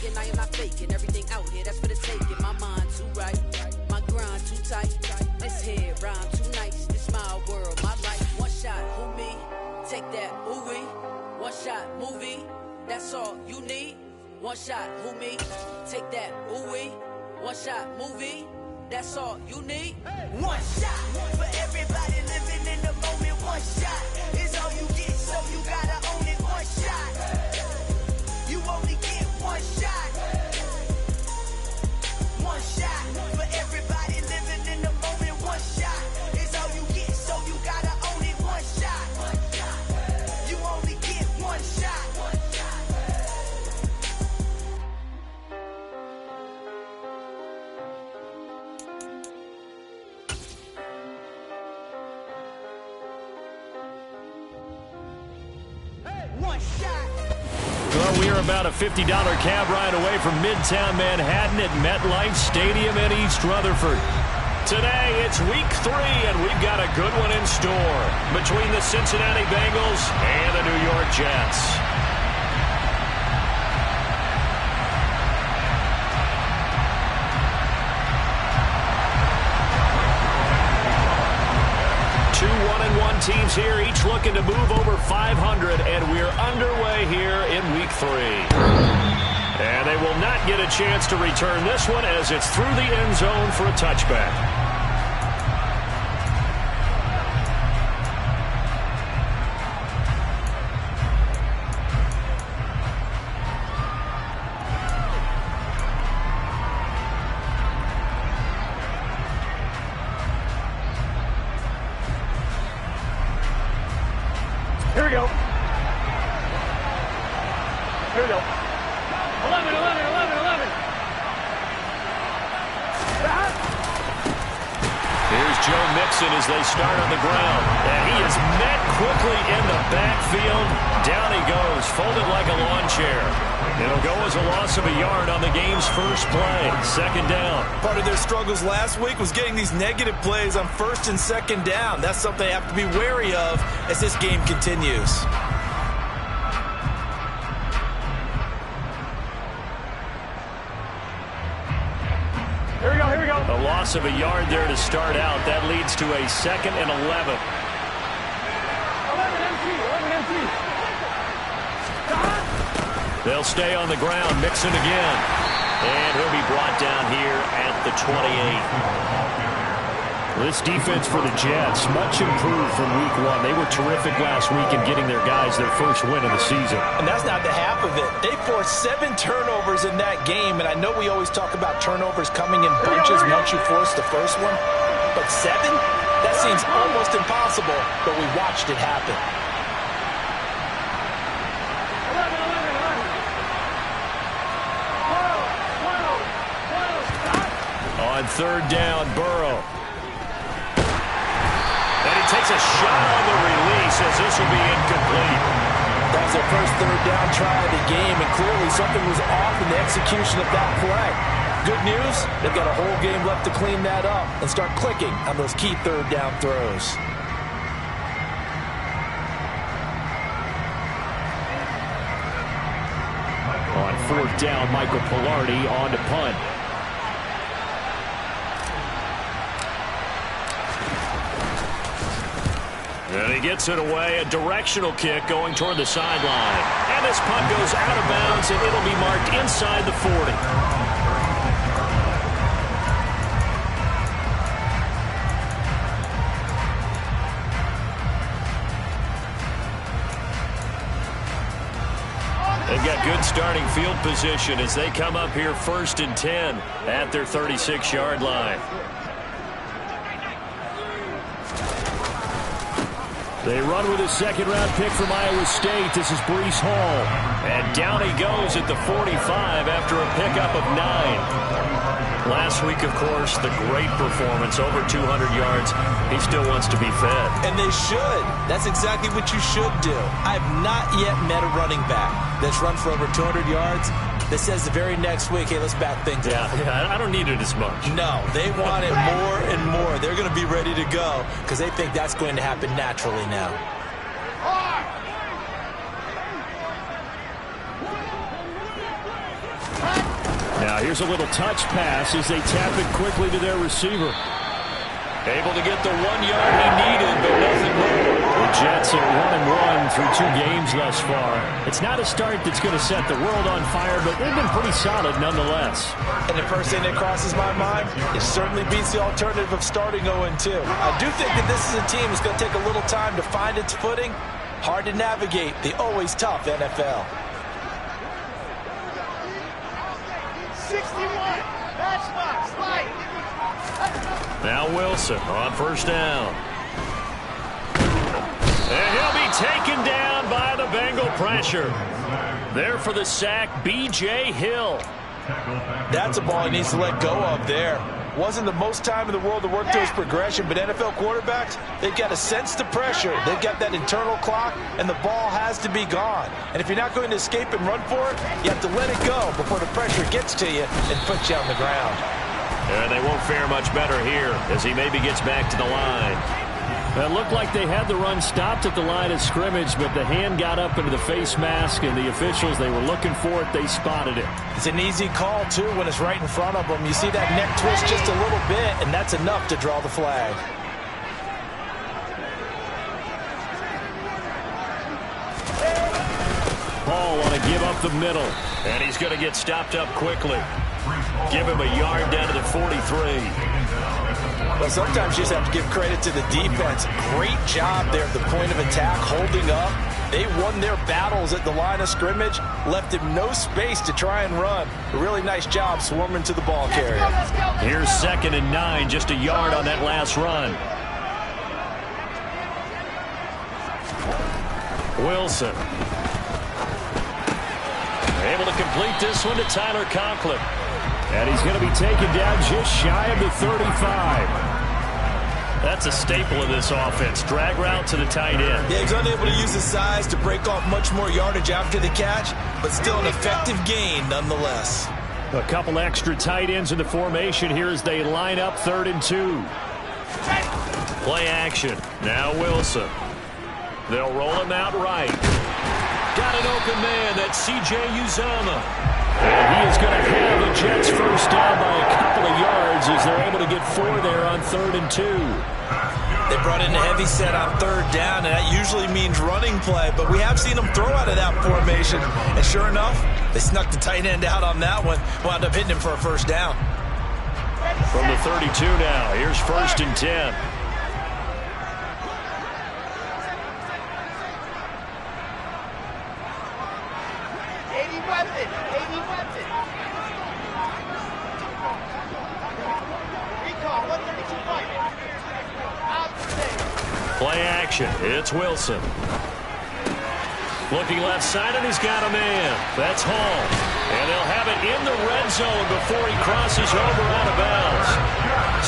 and I am not faking. Everything out here, that's for the taking. My mind too right, my grind too tight. This here rhyme too nice. This my world, my life. One shot, who me? Take that, ooh-wee. One shot, movie. That's all you need. One shot, who me? Take that, ooh-wee. One shot, movie. That's all you need. One shot for everybody living in the moment. One shot is all you get, so you gotta own it. One shot. You only get one shot. One shot for everybody living in the moment. One shot is all you get, so you gotta own it. One shot. You only get one shot. Well, we are about a $50 cab ride away from Midtown Manhattan at MetLife Stadium in East Rutherford. Today, it's week 3, and we've got a good one in store between the Cincinnati Bengals and the New York Jets. Two 1-1 teams here, each looking to move over 500, and we're underway here in week 3. And they will not get a chance to return this one as it's through the end zone for a touchback. Here we go. Here we go. 11, 11, 11, 11. Here's Joe Mixon as they start on the ground. And he is met quickly in the backfield. Down he goes, folded like a lawn chair. It'll go as a loss of a yard on the game's first play. Second down. Part of their struggles last week was getting these negative plays on first and second down. That's something they have to be wary of as this game continues. Here we go, here we go. A loss of a yard there to start out. That leads to a 2nd and 11. 11 empty. They'll stay on the ground. Mixon again. And he'll be brought down here at the 28. This defense for the Jets, much improved from week 1. They were terrific last week in getting their guys their first win of the season. And that's not the half of it. They forced 7 turnovers in that game, and I know we always talk about turnovers coming in bunches once you force the first one. But 7? That seems almost impossible, but we watched it happen. On third down, Burrow. And he takes a shot on the release as this will be incomplete. That was their first third down try of the game, and clearly something was off in the execution of that play. Good news, they've got a whole game left to clean that up and start clicking on those key third down throws. On fourth down, Michael Pilardi on to punt. And he gets it away, a directional kick going toward the sideline. And this punt goes out of bounds, and it'll be marked inside the 40. They've got good starting field position as they come up here 1st and 10 at their 36-yard line. They run with a second-round pick from Iowa State. This is Breece Hall. And down he goes at the 45 after a pickup of 9. Last week, of course, the great performance, over 200 yards. He still wants to be fed. And they should. That's exactly what you should do. I have not yet met a running back that's run for over 200 yards that says the very next week, hey, let's back things up. Yeah, I don't need it as much. No, they want it more and more. They're going to be ready to go because they think that's going to happen naturally now. Now here's a little touch pass as they tap it quickly to their receiver. Able to get the 1 yard he needed, but nothing more. The Jets are 1-1 through 2 games thus far. It's not a start that's going to set the world on fire, but they've been pretty solid nonetheless. And the first thing that crosses my mind, it certainly beats the alternative of starting 0-2. I do think that this is a team that's going to take a little time to find its footing. Hard to navigate the always tough NFL. 61. Matchbox. Light. Now Wilson on first down. And he'll be taken down by the Bengal pressure. There for the sack, B.J. Hill. That's a ball he needs to let go of there. Wasn't the most time in the world to work to his progression, but NFL quarterbacks, they've got to sense the pressure. They've got that internal clock, and the ball has to be gone. And if you're not going to escape and run for it, you have to let it go before the pressure gets to you and puts you on the ground. And they won't fare much better here as he maybe gets back to the line. It looked like they had the run stopped at the line of scrimmage, but the hand got up into the face mask, and the officials, they were looking for it. They spotted it. It's an easy call, too, when it's right in front of them. You see that neck twist just a little bit, and that's enough to draw the flag. Paul want to give up the middle, and he's going to get stopped up quickly. Give him a yard down to the 43. Well, sometimes you just have to give credit to the defense. Great job there at the point of attack, holding up. They won their battles at the line of scrimmage, left him no space to try and run. A really nice job swarming to the ball carrier. Here's 2nd and 9, just a yard on that last run. Wilson. Able to complete this one to Tyler Conklin. And he's going to be taken down just shy of the 35. That's a staple of this offense. Drag route to the tight end. Yeah, he's unable to use his size to break off much more yardage after the catch, but still an effective gain nonetheless. A couple extra tight ends in the formation here as they line up 3rd and 2. Play action. Now Wilson. They'll roll him out right. Got an open man. That's C.J. Uzomah. And he is going to have the Jets first down by a couple of yards as they're able to get 4 there on 3rd and 2. They brought in a heavy set on 3rd down, and that usually means running play, but we have seen them throw out of that formation. And sure enough, they snuck the tight end out on that one, wound up hitting him for a first down. From the 32 now, here's 1st and 10. Play action. It's Wilson. Looking left side, and he's got a man. That's Hall. And they'll have it in the red zone before he crosses over out of bounds.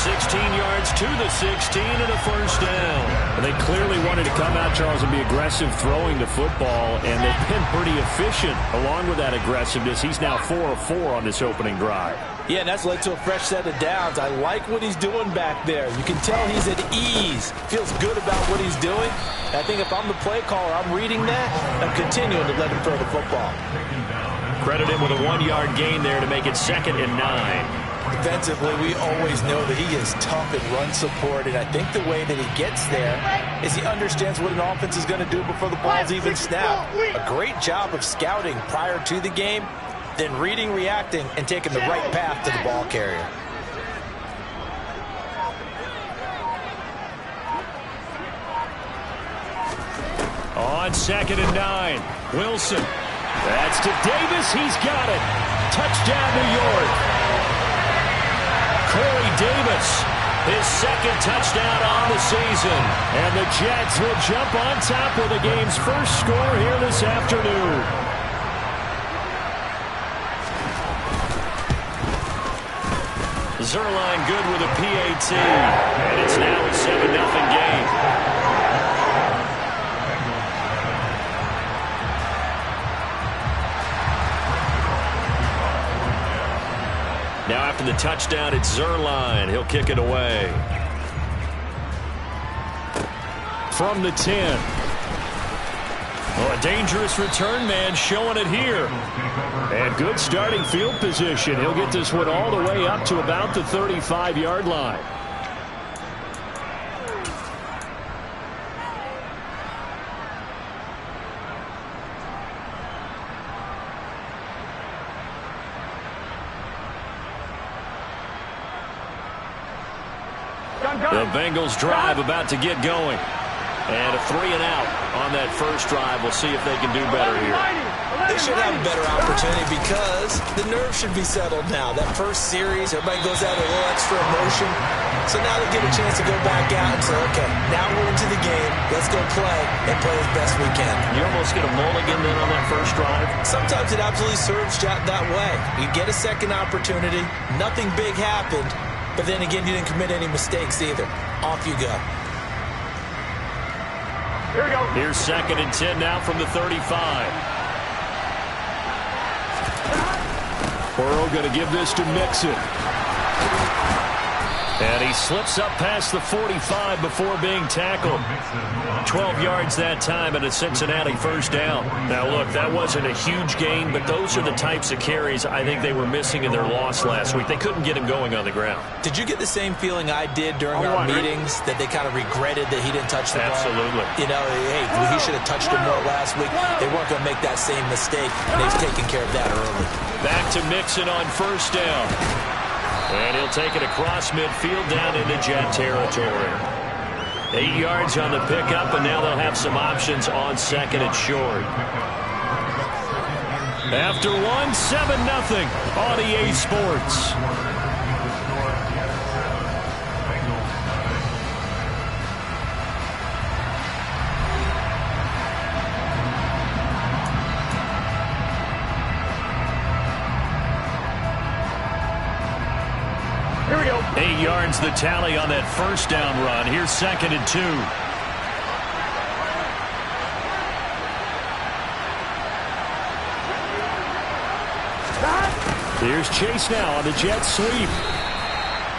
16 yards to the 16 and a first down. And they clearly wanted to come out, Charles, and be aggressive throwing the football, and they've been pretty efficient along with that aggressiveness. He's now 4 of 4 on this opening drive. Yeah, and that's led to a fresh set of downs. I like what he's doing back there. You can tell he's at ease. Feels good about what he's doing. And I think if I'm the play caller, I'm reading that. I'm continuing to let him throw the football. Credit him with a 1-yard gain there to make it 2nd and 9. Defensively, we always know that he is tough in run support, and I think the way that he gets there is he understands what an offense is going to do before the ball's even snapped. A great job of scouting prior to the game, then reading, reacting, and taking the right path to the ball carrier. On 2nd and 9, Wilson. That's to Davis. He's got it. Touchdown, New York. Corey Davis, his 2nd touchdown on the season. And the Jets will jump on top with the game's first score here this afternoon. Zuerlein good with a PAT. And it's now a 7-0 game. Now after the touchdown, it's Zuerlein. He'll kick it away. From the 10. Oh, a dangerous return man showing it here. And good starting field position. He'll get this one all the way up to about the 35-yard line. The Bengals drive about to get going. And a 3-and-out on that first drive. We'll see if they can do better here. They should have a better opportunity because the nerves should be settled now. That first series, everybody goes out with a little extra emotion. So now they get a chance to go back out and say, okay, now we're into the game. Let's go play and play as best we can. You almost get a mulligan then on that first drive? Sometimes it absolutely serves that way. You get a second opportunity. Nothing big happened. But then again, you didn't commit any mistakes either. Off you go. Here we go. Here's 2nd and 10 now from the 35. Burrow going to give this to Mixon. And he slips up past the 45 before being tackled. 12 yards that time and a Cincinnati first down. Now, look, that wasn't a huge gain, but those are the types of carries I think they were missing in their loss last week. They couldn't get him going on the ground. Did you get the same feeling I did during our meetings that they kind of regretted that he didn't touch the ball? Absolutely. You know, hey, he should have touched him more last week. They weren't going to make that same mistake, and they've taken care of that early. Back to Mixon on first down. And he'll take it across midfield down into Jet territory. 8 yards on the pickup, and now they'll have some options on 2nd and short. After 7-0 on EA Sports. Here we go. 8 yards the tally on that first down run. Here's 2nd and 2. Here's Chase now on the jet sweep.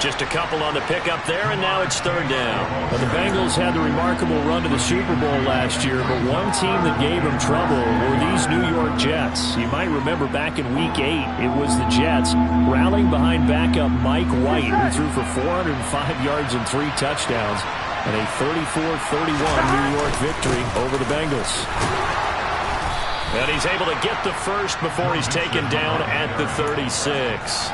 Just a couple on the pickup there, and now it's 3rd down. Well, the Bengals had the remarkable run to the Super Bowl last year, but one team that gave them trouble were these New York Jets. You might remember back in Week 8, it was the Jets rallying behind backup Mike White, who threw for 405 yards and 3 touchdowns, and a 34-31 New York victory over the Bengals. And he's able to get the first before he's taken down at the 36.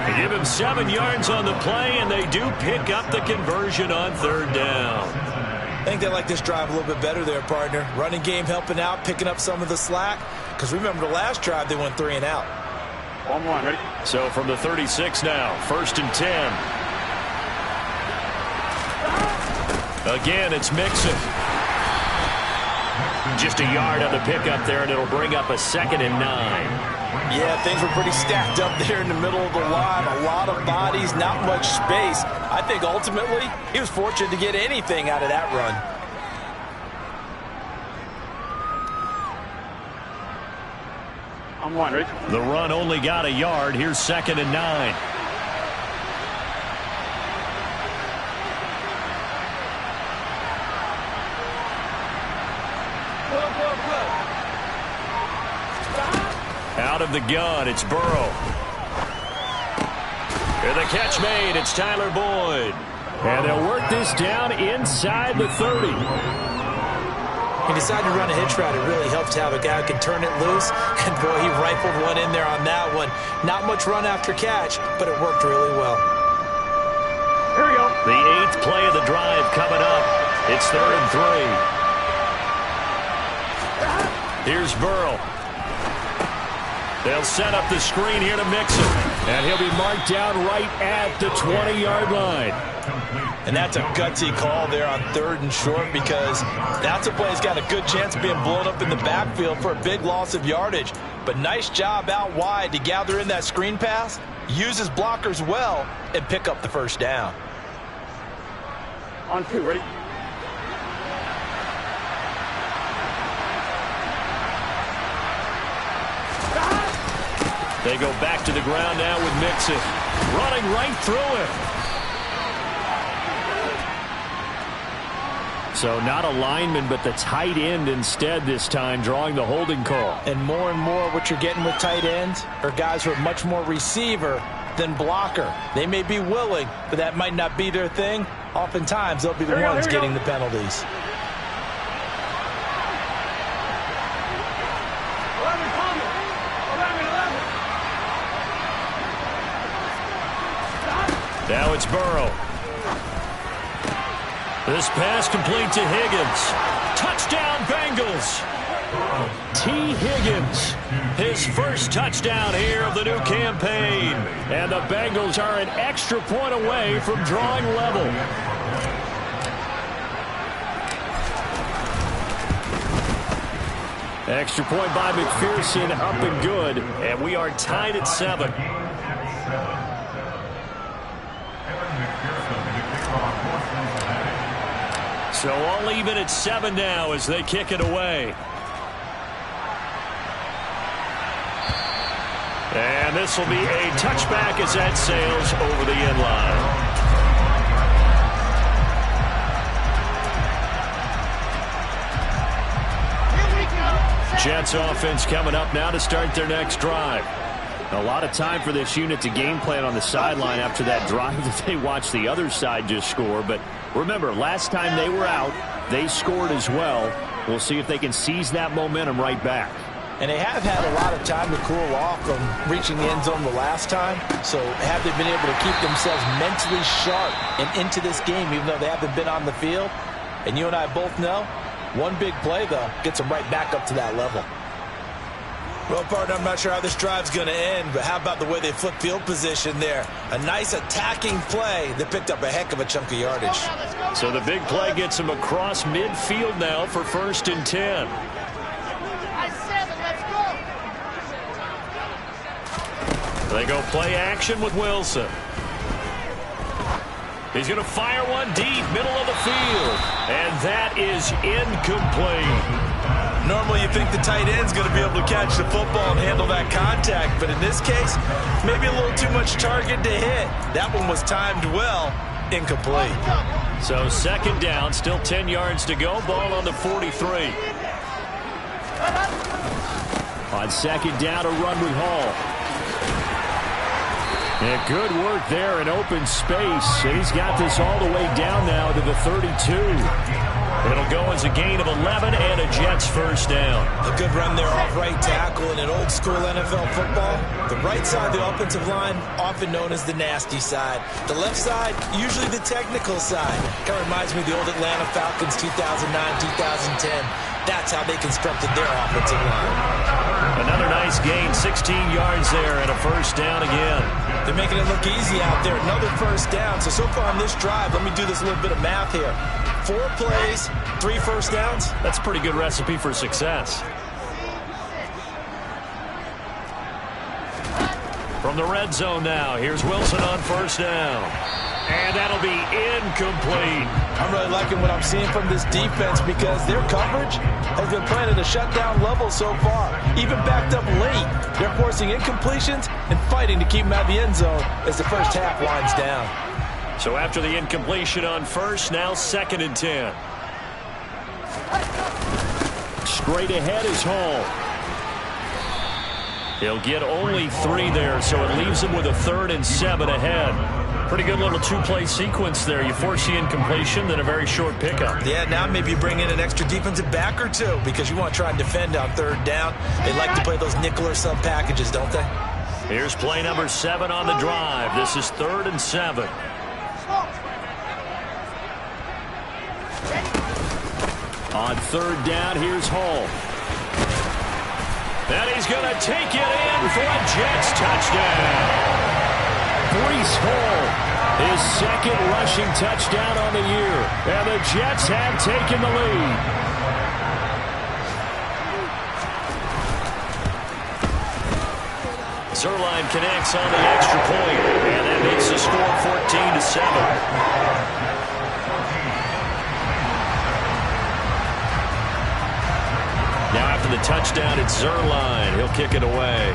They give him 7 yards on the play, and they do pick up the conversion on 3rd down. I think they like this drive a little bit better there, partner. Running game helping out, picking up some of the slack. Because remember the last drive, they went 3-and-out. 1-1, ready? So from the 36 now, 1st and 10. Again, it's Mixon. Just a yard on the pickup there, and it'll bring up a 2nd and 9. Yeah, things were pretty stacked up there in the middle of the line. A lot of bodies, not much space. I think ultimately he was fortunate to get anything out of that run. I'm 1, ready? The run only got a yard. Here's 2nd and 9. Out of the gun, it's Burrow. And the catch made, it's Tyler Boyd. And they'll work this down inside the 30. He decided to run a hitch route. It really helps to have a guy who can turn it loose. And, boy, he rifled one in there on that one. Not much run after catch, but it worked really well. Here we go. The 8th play of the drive coming up. It's 3rd and 3. Here's Burrow. They'll set up the screen here to Mixon. And he'll be marked down right at the 20-yard line. And that's a gutsy call there on 3rd and short because that's a play that's got a good chance of being blown up in the backfield for a big loss of yardage. But nice job out wide to gather in that screen pass, use his blockers well, and pick up the first down. On 2, ready? They go back to the ground now with Mixon. Running right through him. So not a lineman, but the tight end instead this time, drawing the holding call. And more what you're getting with tight ends are guys who are much more receiver than blocker. They may be willing, but that might not be their thing. Oftentimes, they'll be the ones getting the penalties. Now it's Burrow. This pass complete to Higgins. Touchdown, Bengals. T. Higgins, his first touchdown here of the new campaign. And the Bengals are an extra point away from drawing level. Extra point by McPherson, up and good. And we are tied at 7. So all even at 7 now as they kick it away. And this will be a touchback as that sails over the end line. Jets offense coming up now to start their next drive. A lot of time for this unit to game plan on the sideline after that drive that they watched the other side just score. But remember, last time they were out, they scored as well. We'll see if they can seize that momentum right back. And they have had a lot of time to cool off from reaching the end zone the last time. So have they been able to keep themselves mentally sharp and into this game even though they haven't been on the field? And you and I both know, one big play, though, gets them right back up to that level. Well, partner, I'm not sure how this drive's going to end, but how about the way they flip field position there? A nice attacking play that picked up a heck of a chunk of yardage. So the big play gets them across midfield now for 1st and 10. They go play action with Wilson. He's going to fire one deep, middle of the field. And that is incomplete. Normally you think the tight end's going to be able to catch the football and handle that contact, but in this case, maybe a little too much target to hit. That one was timed well, incomplete. So 2nd down, still 10 yards to go, ball on the 43. On 2nd down, a run with Hall. And good work there in open space. And he's got this all the way down now to the 32. It'll go as a gain of 11 and a Jets 1st down. A good run there off right tackle in an old school NFL football. The right side of the offensive line, often known as the nasty side. The left side, usually the technical side. Kind of reminds me of the old Atlanta Falcons 2009-2010. That's how they constructed their offensive line. Another nice gain, 16 yards there and a 1st down again. They're making it look easy out there. Another 1st down. So far on this drive, let me do this little bit of math here. 4 plays, 3 1st downs. That's a pretty good recipe for success. From the red zone now, here's Wilson on 1st down. And that'll be incomplete. I'm really liking what I'm seeing from this defense because their coverage has been playing at a shutdown level so far. Even backed up late, they're forcing incompletions and fighting to keep them out of the end zone as the first half winds down. So after the incompletion on 1st, now 2nd and 10. Straight ahead is Hall. He'll get only 3 there, so it leaves him with a 3rd and 7 ahead. Pretty good little 2-play sequence there. You force the incompletion, then a very short pickup. Yeah, now maybe you bring in an extra defensive back or 2 because you want to try and defend on 3rd down. They like to play those nickel or sub packages, don't they? Here's play number 7 on the drive. This is 3rd and 7. On 3rd down, here's Hall. And he's going to take it in for a Jets touchdown. Breece Hall, his 2nd rushing touchdown on the year. And the Jets have taken the lead. Zuerlein connects on the extra point. And that makes the score 14-7. Now after the touchdown, it's Zuerlein. He'll kick it away.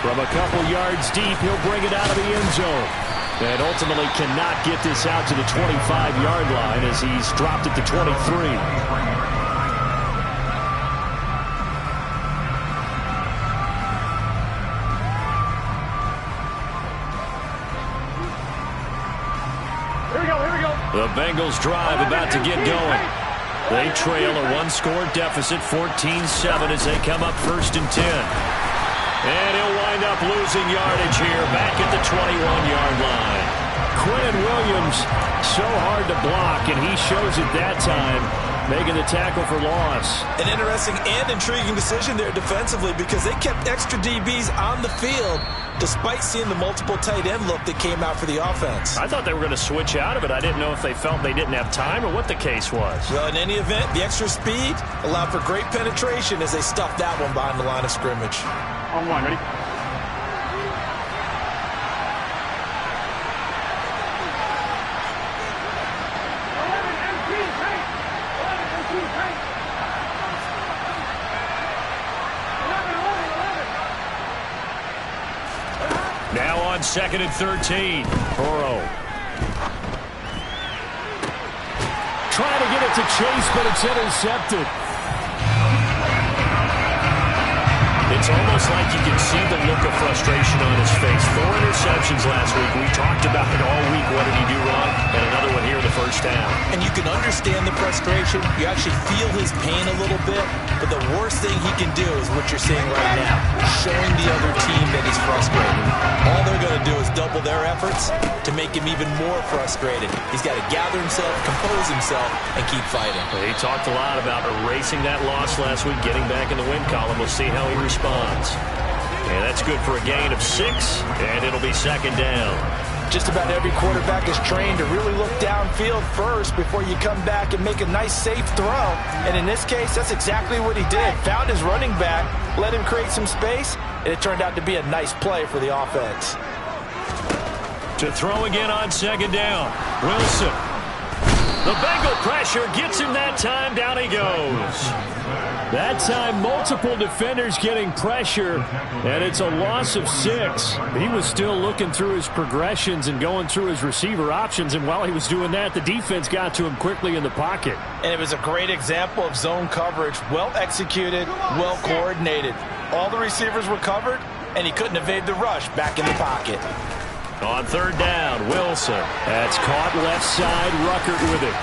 From a couple yards deep, he'll bring it out of the end zone. And ultimately cannot get this out to the 25-yard line as he's dropped it to 23. The Bengals drive about to get going. They trail a one-score deficit, 14-7, as they come up 1st and 10. And he'll wind up losing yardage here, back at the 21-yard line. Quinn Williams, so hard to block, and he shows it that time, making the tackle for loss. An interesting and intriguing decision there defensively because they kept extra DBs on the field despite seeing the multiple tight end look that came out for the offense. I thought they were going to switch out of it. I didn't know if they felt they didn't have time or what the case was. Well, in any event, the extra speed allowed for great penetration as they stuffed that one behind the line of scrimmage. On one, ready? Now on 2nd and 13. Burrow. Trying to get it to Chase, but it's intercepted. It's almost like you can see the look of frustration on his face. 4 interceptions last week. We talked about it all week. What did he do wrong? And another one here in the first half. And you can understand the frustration. You actually feel his pain a little bit. But the worst thing he can do is what you're seeing right now, showing the other team that he's frustrated. All they're going to do is double their efforts to make him even more frustrated. He's got to gather himself, compose himself, and keep fighting. He talked a lot about erasing that loss last week, getting back in the win column. We'll see how he responds. And that's good for a gain of 6, and it'll be 2nd down. Just about every quarterback is trained to really look downfield first before you come back and make a nice, safe throw. And in this case, that's exactly what he did. Found his running back, let him create some space, and it turned out to be a nice play for the offense. To throw again on 2nd down, Wilson. The Bengal pressure gets him that time. Down he goes. That time, multiple defenders getting pressure, and it's a loss of 6. He was still looking through his progressions and going through his receiver options, and while he was doing that, the defense got to him quickly in the pocket. And it was a great example of zone coverage, well executed, well coordinated. All the receivers were covered, and he couldn't evade the rush back in the pocket. On 3rd down, Wilson. That's caught left side, Ruckert with it.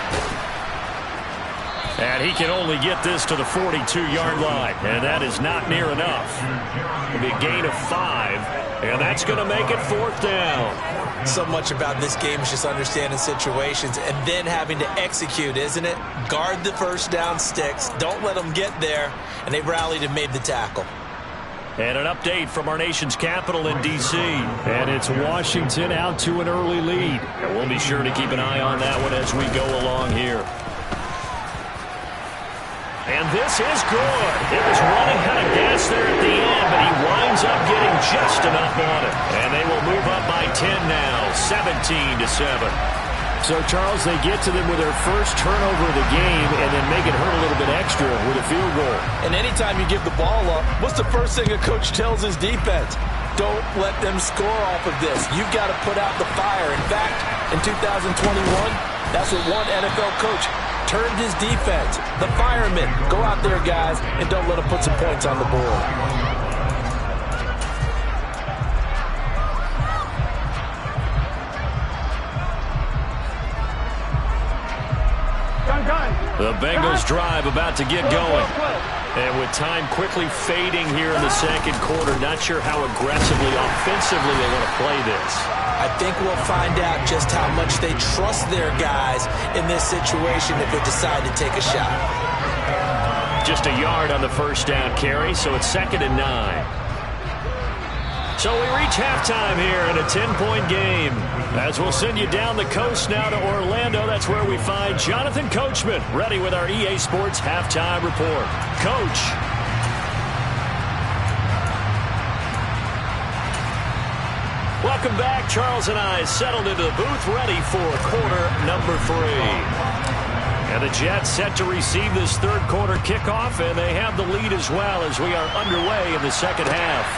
And he can only get this to the 42-yard line, and that is not near enough. It'll be a gain of 5, and that's going to make it 4th down. So much about this game is just understanding situations and then having to execute, isn't it? Guard the first down sticks. Don't let them get there, and they rallied and made the tackle. And an update from our nation's capital in D.C. And it's Washington out to an early lead. And we'll be sure to keep an eye on that one as we go along here. And this is good. It was running kind of gas there at the end, but he winds up getting just enough on it. And they will move up by 10 now, 17-7. So, Charles, they get to them with their first turnover of the game and then make it hurt a little bit extra with a field goal. And anytime you give the ball up, what's the first thing a coach tells his defense? Don't let them score off of this. You've got to put out the fire. In fact, in 2021, that's what one NFL coach turned his defense. The firemen. Go out there, guys, and don't let them put some points on the board. The Bengals drive about to get going. And with time quickly fading here in the 2nd quarter, not sure how aggressively, offensively they want to play this. I think we'll find out just how much they trust their guys in this situation if they decide to take a shot. Just a yard on the first down carry, so it's 2nd and 9. So we reach halftime here in a 10-point game. As we'll send you down the coast now to Orlando, that's where we find Jonathan Coachman, ready with our EA Sports Halftime Report. Coach. Welcome back. Charles and I settled into the booth, ready for quarter number 3. And the Jets set to receive this 3rd quarter kickoff, and they have the lead as well as we are underway in the 2nd half.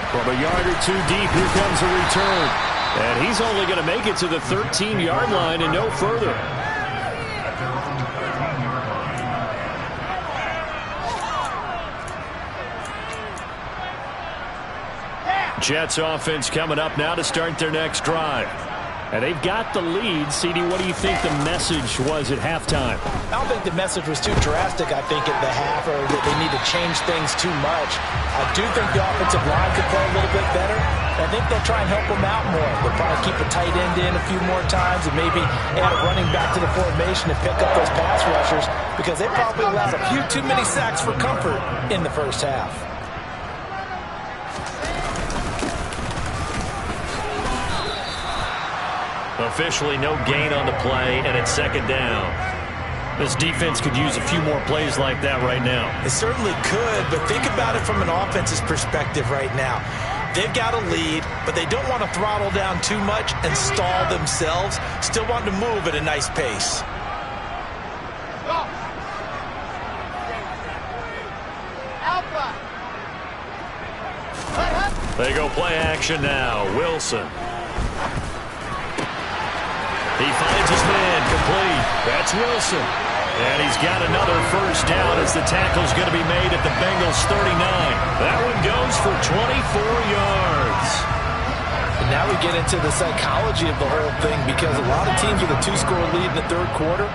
From a yard or 2 deep, here comes a return. And he's only going to make it to the 13-yard line and no further. Jets offense coming up now to start their next drive. And they've got the lead. CD, what do you think the message was at halftime? I don't think the message was too drastic, I think, at the half, or that they need to change things too much. I do think the offensive line could play a little bit better. I think they'll try and help them out more. They'll probably keep a tight end in a few more times and maybe add a running back to the formation and pick up those pass rushers because they probably allowed a few too many sacks for comfort in the first half. Officially no gain on the play, and it's second down. This defense could use a few more plays like that right now. It certainly could, but think about it from an offense's perspective right now. They've got a lead, but they don't want to throttle down too much and stall themselves. Still want to move at a nice pace. They go play action now. Wilson. He finds his man complete. That's Wilson. And he's got another first down as the tackle's going to be made at the Bengals 39. That one goes for 24 yards. And now we get into the psychology of the whole thing because a lot of teams with a two-score lead in the third quarter,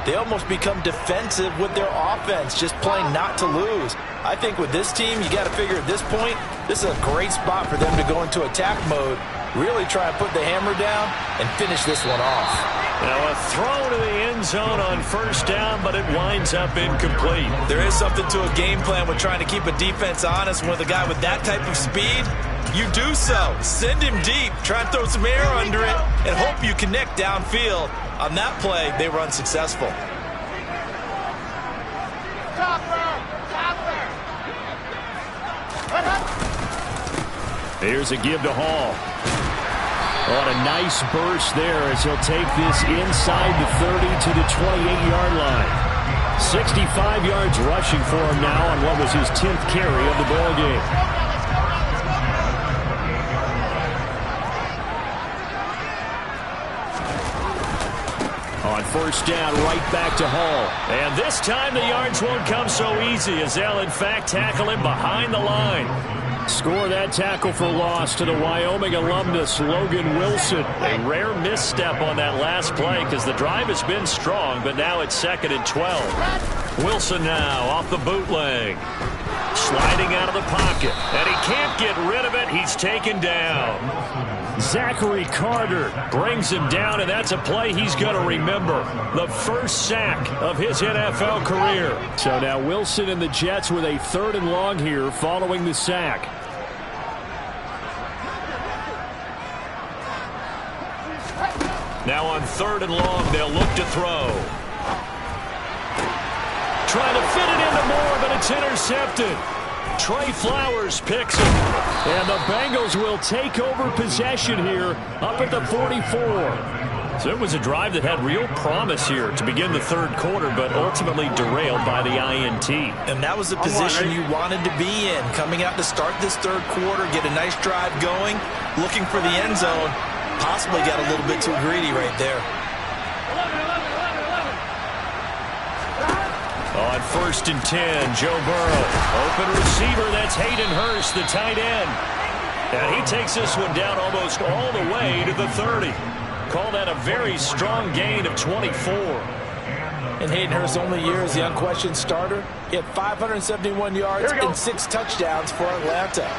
they almost become defensive with their offense, just playing not to lose. I think with this team, you got to figure at this point, this is a great spot for them to go into attack mode, really try and put the hammer down and finish this one off. Now a throw to the end zone on first down, but it winds up incomplete. There is something to a game plan with trying to keep a defense honest. With a guy with that type of speed, you do so. Send him deep, try and throw some air under it, and hope you connect downfield. On that play, they were unsuccessful. Here's a give to Hall. On a nice burst there as he'll take this inside the 30 to the 28-yard line. 65 yards rushing for him now on what was his 10th carry of the ball game. On first down, right back to Hall. And this time the yards won't come so easy as they'll in fact tackle him behind the line. Score that tackle for loss to the Wyoming alumnus, Logan Wilson. A rare misstep on that last play because the drive has been strong, but now it's 2nd and 12. Wilson now off the bootleg. Sliding out of the pocket, and he can't get rid of it. He's taken down. Zachary Carter brings him down, and that's a play he's going to remember. The first sack of his NFL career. So now Wilson and the Jets with a 3rd and long here following the sack. Now on 3rd and long, they'll look to throw. Trying to fit it into Moore, but it's intercepted. Trey Flowers picks him. And the Bengals will take over possession here up at the 44. So it was a drive that had real promise here to begin the third quarter, but ultimately derailed by the INT. And that was the position you wanted to be in. Coming out to start this third quarter, get a nice drive going, looking for the end zone. Possibly got a little bit too greedy right there. On 1st and 10, Joe Burrow. Open receiver, that's Hayden Hurst, the tight end. And he takes this one down almost all the way to the 30. Call that a very strong gain of 24. And Hayden Hurst's only year as the unquestioned starter, he had 571 yards and 6 touchdowns for Atlanta.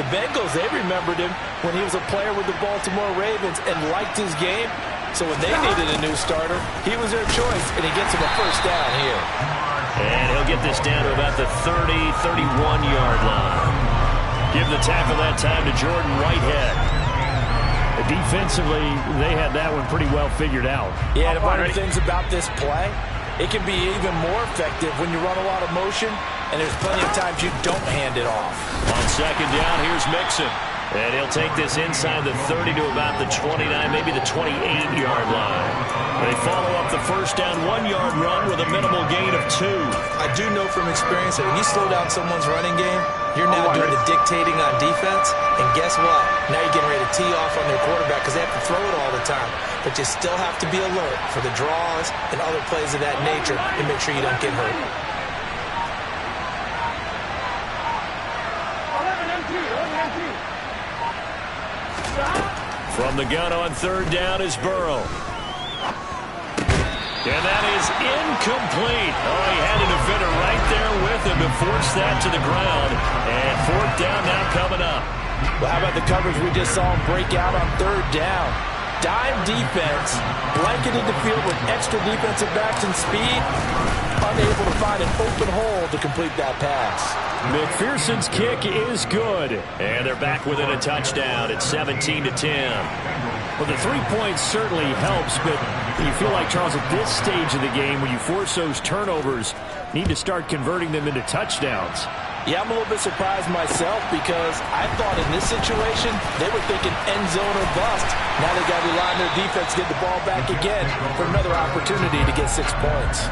The Bengals, they remembered him when he was a player with the Baltimore Ravens and liked his game. So when they needed a new starter, he was their choice, and he gets him a first down here. And he'll get this down to about the 30, 31-yard line. Give the tackle that time to Jordan Whitehead. Defensively, they had that one pretty well figured out. Yeah, and one of the things about this play, it can be even more effective when you run a lot of motion, and there's plenty of times you don't hand it off. On 2nd down, here's Mixon. And he'll take this inside the 30 to about the 29, maybe the 28-yard line. They follow up the first down 1-yard run with a minimal gain of 2. I do know from experience that when you slow down someone's running game, you're now doing the dictating on defense. And guess what? Now you're getting ready to tee off on their quarterback because they have to throw it all the time. But you still have to be alert for the draws and other plays of that nature to make sure you don't get hurt. From the gun on third down is Burrow. And that is incomplete. Oh, he had a defender right there with him to force that to the ground. And fourth down now coming up. Well, how about the coverage we just saw him break out on third down? Dime defense, blanketed the field with extra defensive backs and speed, unable to find an open hole to complete that pass. McPherson's kick is good. And they're back within a touchdown at 17-10. Well, the 3 points certainly helps, but you feel like, Charles, at this stage of the game, when you force those turnovers, need to start converting them into touchdowns. Yeah, I'm a little bit surprised myself because I thought in this situation they were thinking end zone or bust. Now they got to rely on their defense to get the ball back again for another opportunity to get 6 points.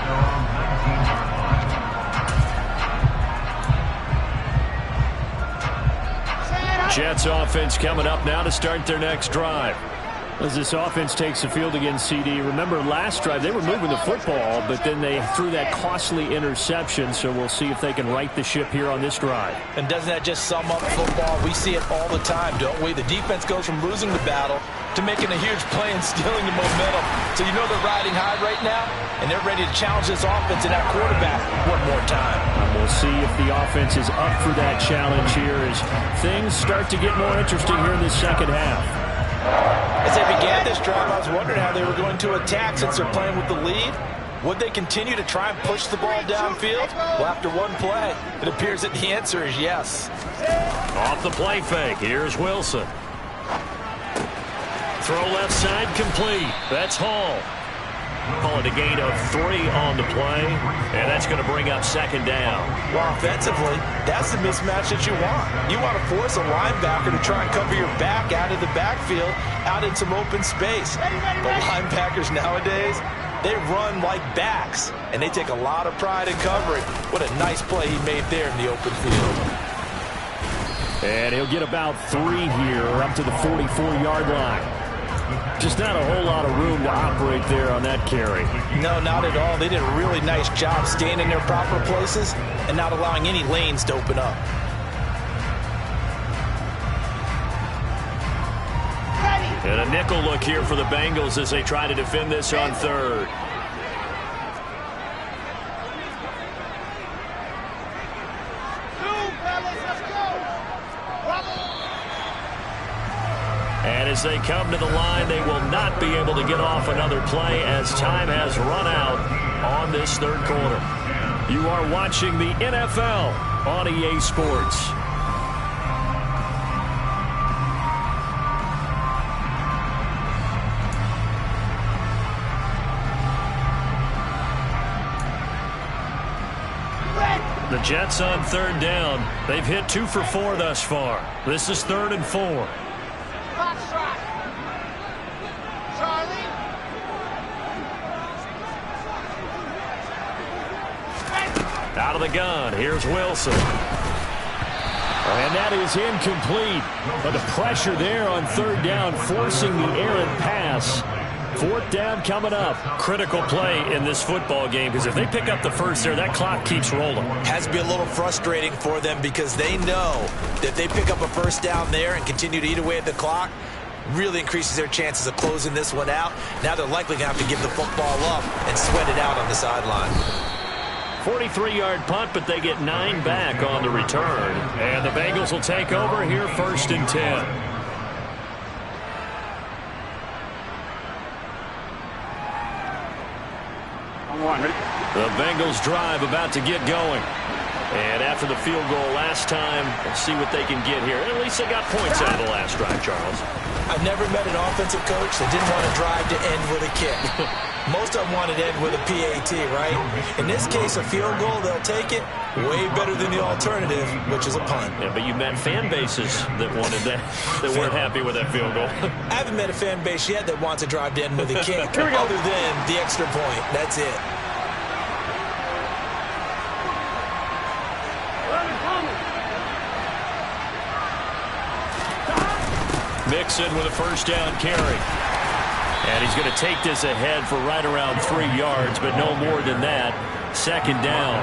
Jets offense coming up now to start their next drive. As this offense takes the field against CD, remember last drive they were moving the football, but then they threw that costly interception, so we'll see if they can right the ship here on this drive. And doesn't that just sum up football? We see it all the time, don't we? The defense goes from losing the battle to making a huge play and stealing the momentum. So you know they're riding high right now, and they're ready to challenge this offense and that quarterback one more time. And we'll see if the offense is up for that challenge here as things start to get more interesting here in this second half. As they began this drive, I was wondering how they were going to attack since they're playing with the lead. Would they continue to try and push the ball downfield? Well, after one play, it appears that the answer is yes. Off the play fake, here's Wilson. Throw left side complete. That's Hall. Call it a gain of 3 on the play, and that's going to bring up second down. Well, offensively, that's the mismatch that you want. You want to force a linebacker to try and cover your back out of the backfield, out in some open space. But linebackers nowadays, they run like backs, and they take a lot of pride in covering. What a nice play he made there in the open field. And he'll get about 3 here, up to the 44-yard line. Just not a whole lot of room to operate there on that carry. No, not at all. They did a really nice job staying in their proper places and not allowing any lanes to open up. And a nickel look here for the Bengals as they try to defend this on third. And as they come to the line, they will not be able to get off another play as time has run out on this third quarter. You are watching the NFL on EA Sports. The Jets on third down. They've hit 2 for 4 thus far. This is 3rd and 4. Out of the gun, here's Wilson. And that is incomplete. But the pressure there on third down, forcing the errant pass. 4th down coming up. Critical play in this football game, because if they pick up the first there, that clock keeps rolling. Has to be a little frustrating for them because they know that if they pick up a first down there and continue to eat away at the clock, really increases their chances of closing this one out. Now they're likely going to have to give the football up and sweat it out on the sideline. 43-yard punt, but they get 9 back on the return. And the Bengals will take over here 1st and 10. The Bengals drive about to get going. And after the field goal last time, we'll see what they can get here. At least they got points out of the last drive, Charles. I've never met an offensive coach that didn't want to drive to end with a kick. Most of them want it to end with a PAT, right? In this case, a field goal, they'll take it. Way better than the alternative, which is a punt. Yeah, but you met fan bases that wanted that, that weren't happy with that field goal. I haven't met a fan base yet that wants to drive to end with a kick other than the extra point. That's it. Mixon with a first down carry. And he's going to take this ahead for right around 3 yards, but no more than that. Second down.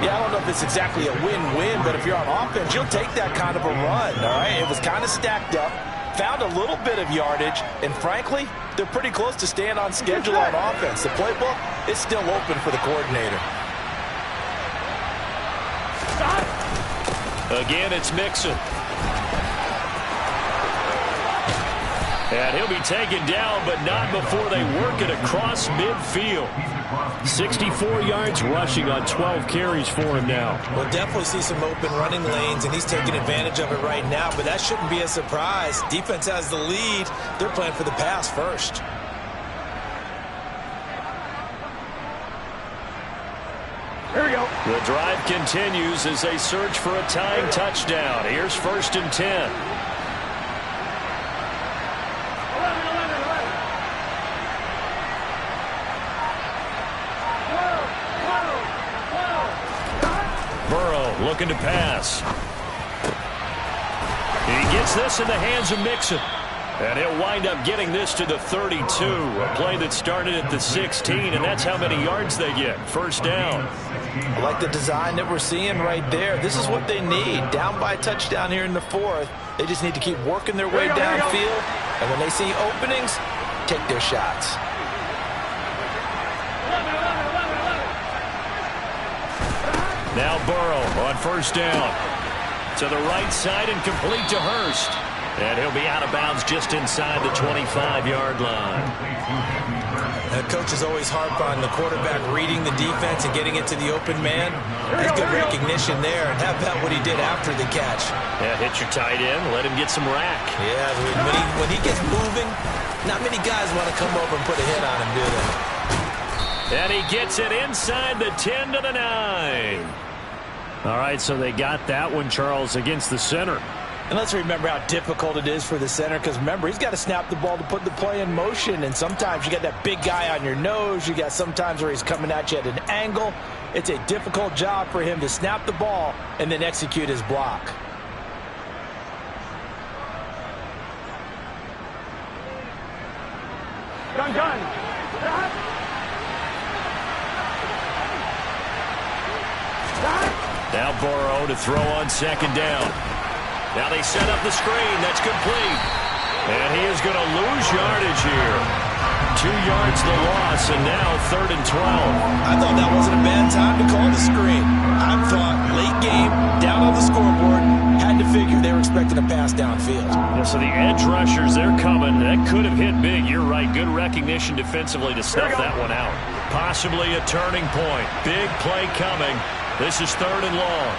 Yeah, I don't know if it's exactly a win-win, but if you're on offense, you'll take that kind of a run, all right? It was kind of stacked up, found a little bit of yardage, and frankly, they're pretty close to staying on schedule on offense. The playbook is still open for the coordinator. Again, it's Mixon. And he'll be taken down, but not before they work it across midfield. 64 yards rushing on 12 carries for him now. We'll definitely see some open running lanes, and he's taking advantage of it right now, but that shouldn't be a surprise. Defense has the lead. They're playing for the pass first. Here we go. The drive continues as they search for a tying touchdown. Here's 1st and 10. Looking to pass. He gets this in the hands of Mixon. And he'll wind up getting this to the 32. A play that started at the 16, and that's how many yards they get. First down. I like the design that we're seeing right there. This is what they need. Down by a touchdown here in the 4th. They just need to keep working their way downfield. And when they see openings, take their shots. Now Burrow on first down. To the right side and complete to Hurst. And he'll be out of bounds just inside the 25-yard line. The coach is always harp on the quarterback reading the defense and getting it to the open man. That's good recognition there. And how about what he did after the catch? Yeah, hit your tight end, let him get some rack. Yeah, when he gets moving, not many guys want to come over and put a hit on him, do they? And he gets it inside the 10 to the 9. All right, so they got that one, Charles, against the center. And let's remember how difficult it is for the center, because remember, he's got to snap the ball to put the play in motion, and sometimes you got that big guy on your nose. You got sometimes where he's coming at you at an angle. It's a difficult job for him to snap the ball and then execute his block. Gun. Now Burrow to throw on second down. Now they set up the screen. That's complete. And he is going to lose yardage here. 2 yards the loss, and now 3rd and 12. I thought that wasn't a bad time to call the screen. I thought late game, down on the scoreboard, had to figure they were expecting a pass downfield. Yeah, so the edge rushers, they're coming. That could have hit big. You're right. Good recognition defensively to snuff that one out. Possibly a turning point. Big play coming. This is 3rd and long.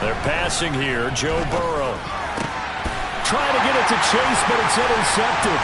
They're passing here. Joe Burrow. Trying to get it to Chase, but it's intercepted.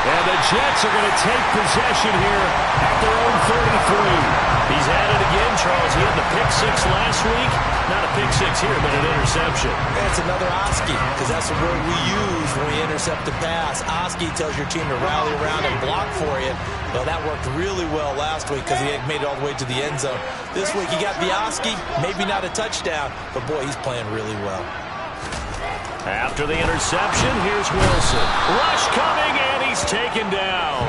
And the Jets are going to take possession here at their own 33. He's at it again, Charles. He had the pick-6 last week. Not a pick-6 here, but an interception. It's another Oski, because that's the word we use when we intercept a pass. Oski tells your team to rally around and block for you. Well, that worked really well last week because he had made it all the way to the end zone. This week he got the Oski, maybe not a touchdown, but boy, he's playing really well. After the interception, here's Wilson. Rush coming, and he's taken down.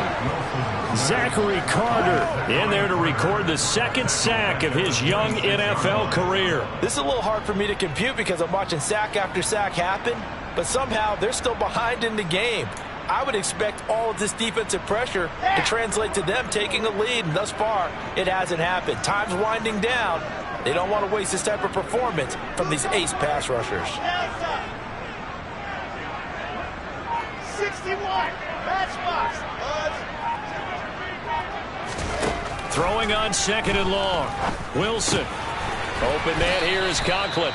Zachary Carter in there to record the 2nd sack of his young NFL career. This is a little hard for me to compute because I'm watching sack after sack happen, but somehow they're still behind in the game. I would expect all of this defensive pressure to translate to them taking a lead, and thus far, it hasn't happened. Time's winding down. They don't want to waste this type of performance from these ace pass rushers. 61. Matchbox. Throwing on 2nd and long. Wilson. Open man here is Conklin.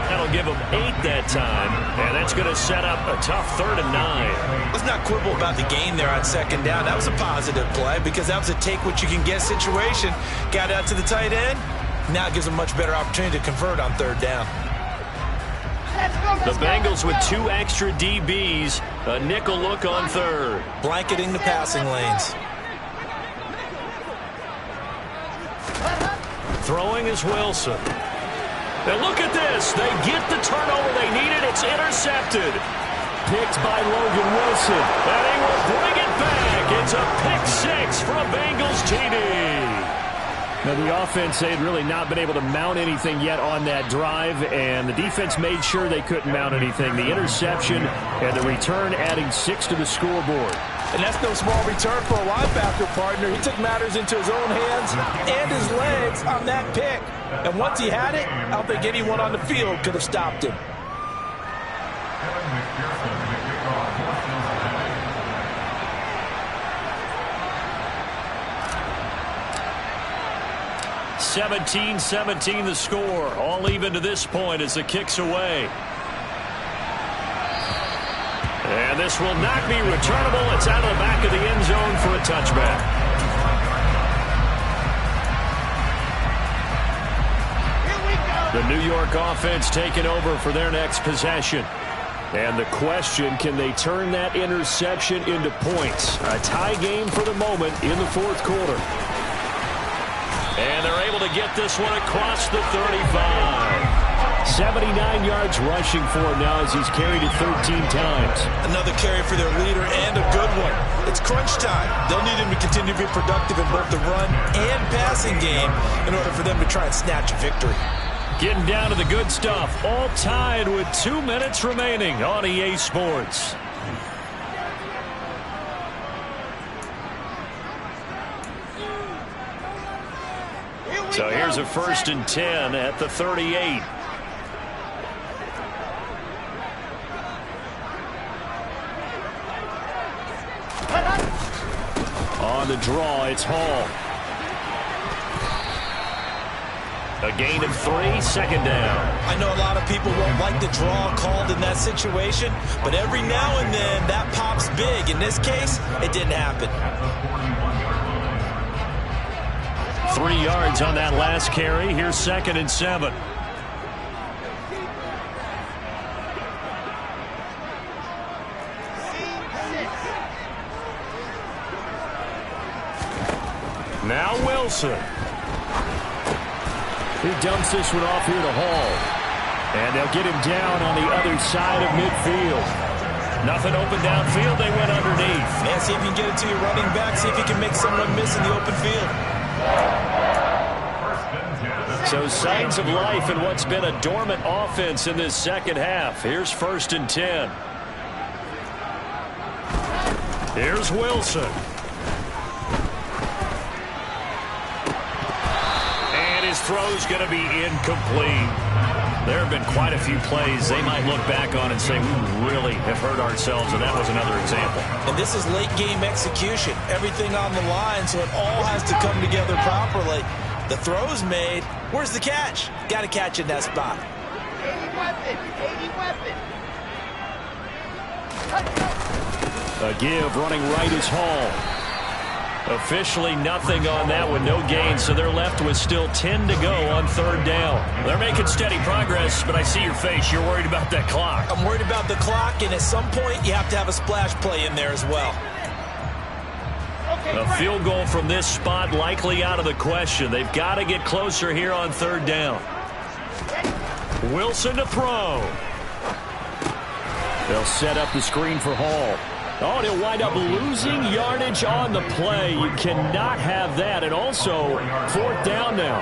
That'll give him 8 that time, and that's going to set up a tough 3rd and 9. Let's not quibble about the gain there on 2nd down. That was a positive play because that was a take-what-you-can-get situation. Got out to the tight end. Now it gives them a much better opportunity to convert on 3rd down. The Bengals with 2 extra DBs, a nickel look on 3rd. Blanketing the passing lanes. Throwing is Wilson. And look at this. They get the turnover they needed. It's intercepted. Picked by Logan Wilson. And he will bring it back. It's a pick 6 from Bengals TD. Now, the offense, they had really not been able to mount anything yet on that drive, and the defense made sure they couldn't mount anything. The interception and the return adding 6 to the scoreboard. And that's no small return for a linebacker partner. He took matters into his own hands and his legs on that pick. And once he had it, I don't think anyone on the field could have stopped him. 17-17 the score. All even to this point as the kick's away. And this will not be returnable. It's out of the back of the end zone for a touchback. The New York offense taking over for their next possession. And the question, can they turn that interception into points? A tie game for the moment in the 4th quarter. And they're able to get this one across the 35. 79 yards rushing for him now as he's carried it 13 times. Another carry for their leader and a good one. It's crunch time. They'll need him to continue to be productive in both the run and passing game in order for them to try and snatch a victory. Getting down to the good stuff. All tied with 2 minutes remaining on EA Sports. So here's a 1st and 10 at the 38. On the draw, it's Hall. A gain of 3, 2nd down. I know a lot of people won't like the draw called in that situation, but every now and then that pops big. In this case, it didn't happen. 3 yards on that last carry. Here's 2nd and 7. Now Wilson. He dumps this one off here to Hall. And they'll get him down on the other side of midfield. Nothing open downfield. They went underneath. Man, see if you can get it to your running back. See if you can make someone miss in the open field. So signs of life in what's been a dormant offense in this 2nd half. Here's 1st and 10. Here's Wilson. And his throw's going to be incomplete. There have been quite a few plays they might look back on and say, we really have hurt ourselves, and that was another example. And this is late-game execution. Everything on the line, so it all has to come together properly. The throw's made. Where's the catch? Got to catch in that spot. 80 weapon. A give running right is Hall. Officially nothing on that one, no gain, so they're left with still 10 to go on 3rd down. They're making steady progress, but I see your face. You're worried about that clock. I'm worried about the clock, and at some point you have to have a splash play in there as well. A field goal from this spot likely out of the question. They've got to get closer here on 3rd down. Wilson to throw. They'll set up the screen for Hall. Oh, and he'll wind up losing yardage on the play. You cannot have that. And also, 4th down now.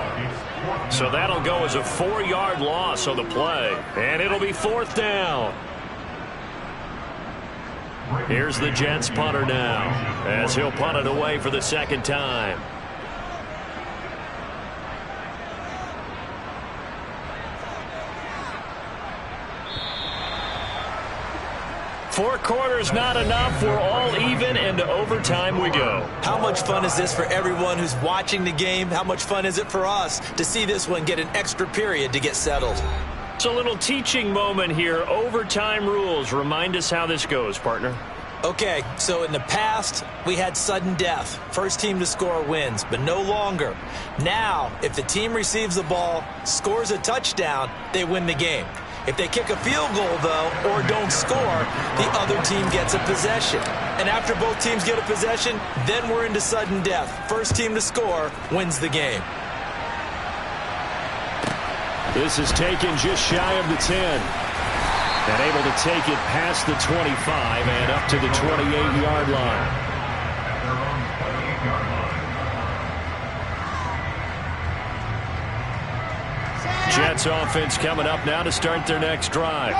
So that'll go as a 4-yard loss on the play. And it'll be 4th down. Here's the Jets punter now, as he'll punt it away for the 2nd time. 4 quarters not enough. We're all even, and to overtime we go. How much fun is this for everyone who's watching the game? How much fun is it for us to see this one get an extra period to get settled? It's a little teaching moment here. Overtime rules. Remind us how this goes, partner. Okay, so in the past, we had sudden death. First team to score wins, but no longer. Now, if the team receives the ball, scores a touchdown, they win the game. If they kick a field goal, though, or don't score, the other team gets a possession. And after both teams get a possession, then we're into sudden death. First team to score wins the game. This is taken just shy of the 10. And able to take it past the 25 and up to the 28-yard line. Jets offense coming up now to start their next drive.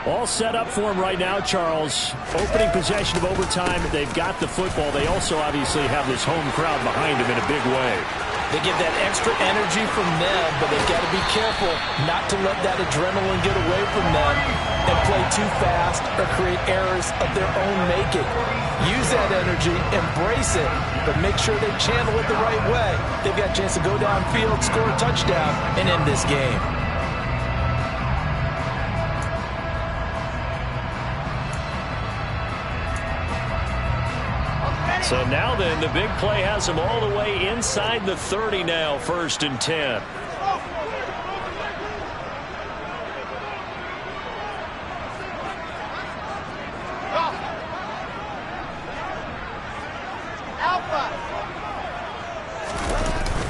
All set up for them right now, Charles. Opening possession of overtime. They've got the football. They also obviously have this home crowd behind them in a big way. They get that extra energy from them, but they've got to be careful not to let that adrenaline get away from them and play too fast or create errors of their own making. Use that energy, embrace it, but make sure they channel it the right way. They've got a chance to go downfield, score a touchdown, and end this game. So now then, the big play has them all the way inside the 30 now, 1st and 10.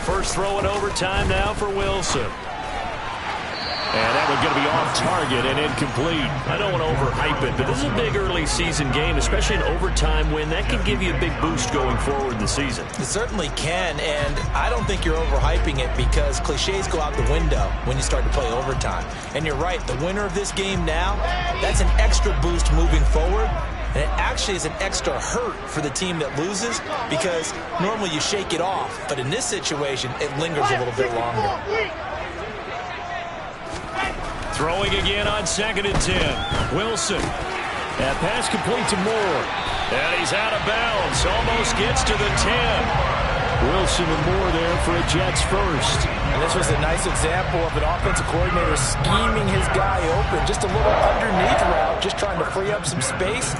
First throw in overtime now for Wilson. And that one's going to be off target and incomplete. I don't want to overhype it, but this is a big early season game, especially an overtime win. That can give you a big boost going forward in the season. It certainly can, and I don't think you're overhyping it because cliches go out the window when you start to play overtime. And you're right, the winner of this game now, that's an extra boost moving forward. And it actually is an extra hurt for the team that loses because normally you shake it off. But in this situation, it lingers a little bit longer. Throwing again on 2nd and 10. Wilson. That pass complete to Moore. And he's out of bounds. Almost gets to the 10. Wilson and Moore there for a Jets first. And this was a nice example of an offensive coordinator scheming his guy open. Just a little underneath route, just trying to free up some space.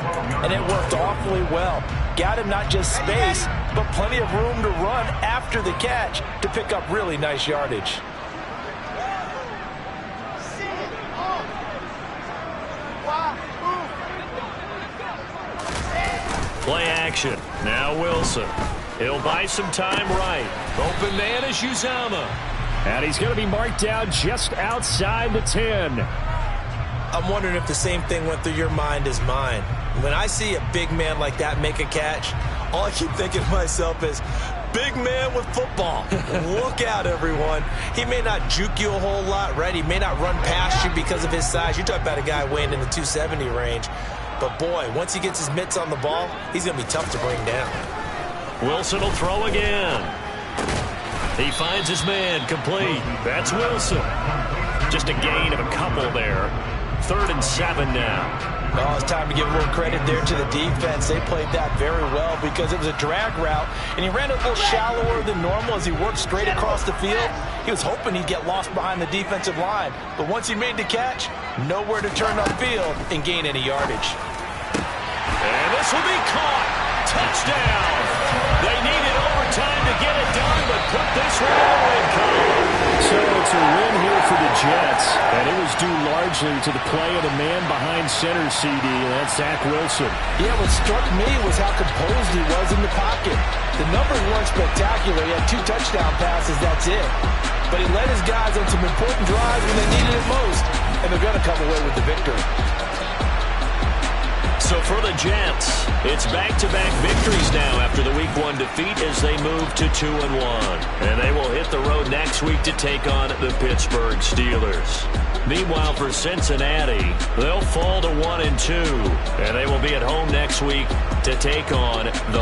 And it worked awfully well. Got him not just space, but plenty of room to run after the catch to pick up really nice yardage. Play action. Now Wilson. He'll buy some time right. Open man is Uzomah. And he's going to be marked down just outside the 10. I'm wondering if the same thing went through your mind as mine. When I see a big man like that make a catch, all I keep thinking to myself is, big man with football. Look out, everyone. He may not juke you a whole lot, right? He may not run past you because of his size. You're talking about a guy weighing in the 270 range. But, boy, once he gets his mitts on the ball, he's going to be tough to bring down. Wilson will throw again. He finds his man complete. That's Wilson. Just a gain of a couple there. 3rd and 7 now. Oh, it's time to give a little credit there to the defense. They played that very well because it was a drag route, and he ran a little shallower than normal as he worked straight across the field. He was hoping he'd get lost behind the defensive line, but once he made the catch, nowhere to turn upfield and gain any yardage. And this will be caught. Touchdown. They needed overtime to get it done, but put this one in the win column. So it's a win here for the Jets, and it was due largely to the play of the man behind center, CD, and that's Zach Wilson. Yeah, what struck me was how composed he was in the pocket. The numbers weren't spectacular. He had 2 touchdown passes, that's it. But he led his guys on some important drives when they needed it most, and they're going to come away with the victory. So for the Jets, it's back-to-back victories now after the Week 1 defeat as they move to 2-1. And they will hit the road next week to take on the Pittsburgh Steelers. Meanwhile, for Cincinnati, they'll fall to 1-2. And they will be at home next week to take on the